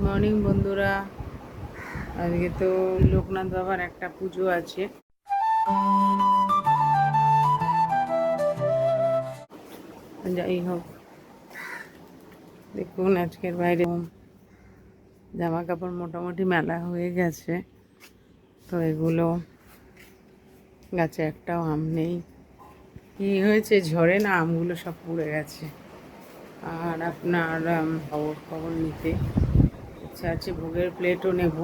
Morning বন্ধুরা। আজকে তো লোকনাথ বাবার একটা পুজো আছে। যাই হোক, দেখুন আজকের বাইরে জামা কাপড় মোটামুটি মেলা হয়ে গেছে। তো এগুলো গাছে একটাও আম নেই। কী হয়েছে, ঝড়ে না আমগুলো সব পুড়ে গেছে। আর আপনার খবর নিতে ইচ্ছা আছে, ভোগের প্লেটও নেব।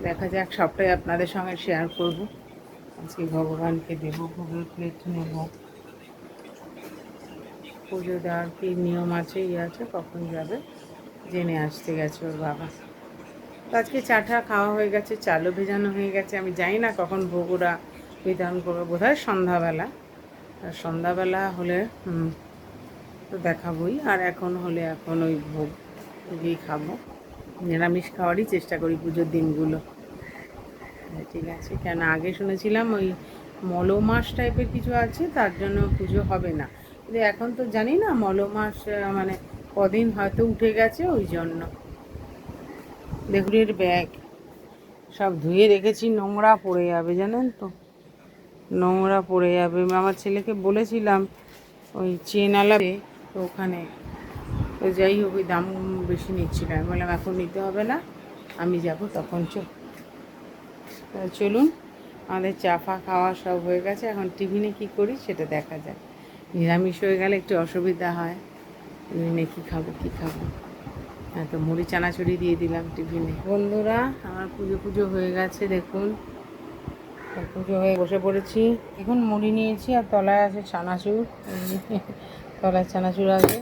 দেখা যাক, সবটাই আপনাদের সঙ্গে শেয়ার করব। আজকে ভগবানকে দেব, ভোগের প্লেট নেব। পুজো দেওয়ার কী নিয়ম আছে, আছে, কখন যাবে জেনে আসতে গেছে ওর বাবা। তো আজকে চাটা খাওয়া হয়ে গেছে, চালও ভেজানো হয়ে গেছে। আমি জানি না কখন ভোগ ওরা বিতরণ করবো, বোধ হয় সন্ধ্যাবেলা। আর সন্ধ্যাবেলা হলে তো দেখাবই, আর এখন হলে এখন ওই ভোগ দিয়েই খাবো। নিরামিষ খাওয়ারই চেষ্টা করি পুজোর দিনগুলো। ঠিক আছে, কেন আগে শুনেছিলাম ওই মলমাস টাইপের কিছু আছে, তার জন্য পুজো হবে না। কিন্তু এখন তো জানি না মলমাস মানে কদিন হয়তো উঠে গেছে, ওই জন্য। দেখুন ব্যাগ সব ধুয়ে রেখেছি, নোংরা পড়ে যাবে জানেন তো, নোংরা পড়ে যাবে। আমার ছেলেকে বলেছিলাম ওই চেনালাতে, তো ওখানে তো যাই হোক, ওই দাম বেশি নিচ্ছিল। আমি বললাম এখন নিতে হবে না, আমি যাব তখন চলুন। আমাদের চা ফা খাওয়া সব হয়ে গেছে, এখন টিফিনে কী করি সেটা দেখা যায়। নিরামিষ হয়ে গেলে একটু অসুবিধা হয়, টিফিনে কী খাবো। হ্যাঁ, তো মুড়ি চানাচুরি দিয়ে দিলাম টিফিনে। বন্ধুরা, আমার পুজো হয়ে গেছে, দেখুন পুজো হয়ে বসে পড়েছি। দেখুন মুড়ি নিয়েছি, আর তলায় আছে চানাচুর। তলায় চানাচুর আছে।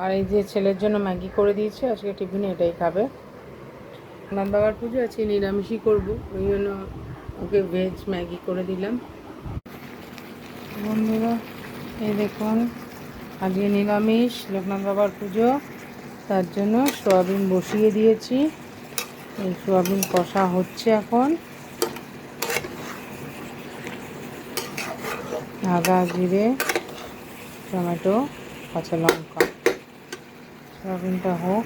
আর এই যে ছেলের জন্য ম্যাগি করে দিয়েছি, আজকে টিফিনে এটাই খাবে। নন্দ বাবার পুজো আছে, নিরামিষই করবো, ওই জন্য ওকে ভেজ ম্যাগি করে দিলাম। বন্ধুরা, এই দেখুন আজকে নিরামিষ, লোকনাথ বাবার পুজো, তার জন্য সোয়াবিন বসিয়ে দিয়েছি। এই সোয়াবিন কষা হচ্ছে এখন। আদা, জিরে, টমেটো, কাঁচা লঙ্কা। সোয়াবিনটা হোক,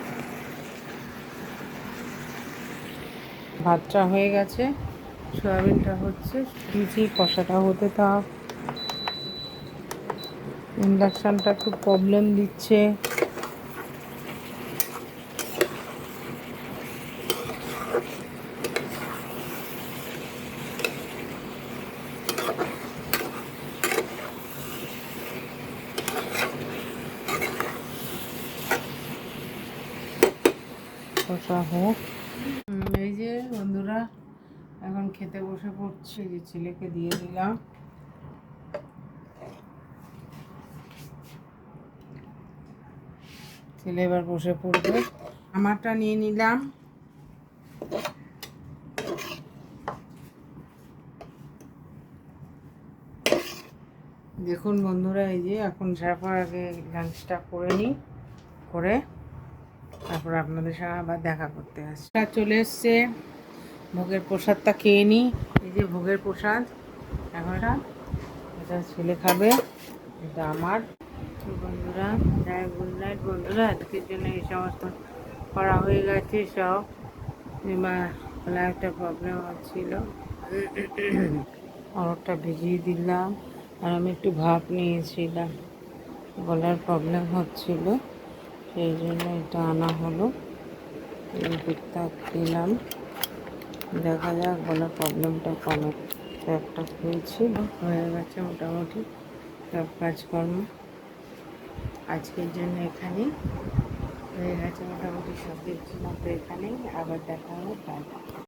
ভাতটা হয়ে গেছে, সোয়াবিনটা হচ্ছে, দিয়েছি কষাটা হতে থাক। ইন্ডাকশানটা একটু প্রবলেম দিচ্ছে। কষা হোক। এই যে বন্ধুরা, এখন খেতে বসে পড়ছি। যে ছেলেকে দিয়ে দিলাম, ছেলে এবার বসে পড়বে। আমারটা নিয়ে নিলাম। দেখুন বন্ধুরা, এই যে এখন তারপর আগে লাঞ্চটা করে নিই, করে তারপর আপনাদের সঙ্গে আবার দেখা করতে আসি। চলে এসছে, ভোগের প্রসাদটা খেয়ে নিই। এই যে ভোগের প্রসাদ, এখন এটা ছেলে খাবে, এটা আমার। বন্ধুরা, গুড নাইট বন্ধুরা। আজকের জন্য এই সমস্ত করা হয়ে গেছে সব। এবার একটা প্রবলেম হচ্ছিল, অরটা ভিজিয়ে দিলাম, আর আমি একটু ভাপ নিয়েছিলাম, গলার প্রবলেম হচ্ছিল, সেই জন্য এটা আনা হলো। এই দুধটা দিলাম, দেখা যাক গলার প্রবলেমটা কমে। একটা খেয়েছি, হয়ে গেছে মোটামুটি সব কাজকর্ম। আজকের জন্য এখানেই হয়ে গেছে মোটামুটি সব কিছু মতো, এখানেই আবার দেখা হবে।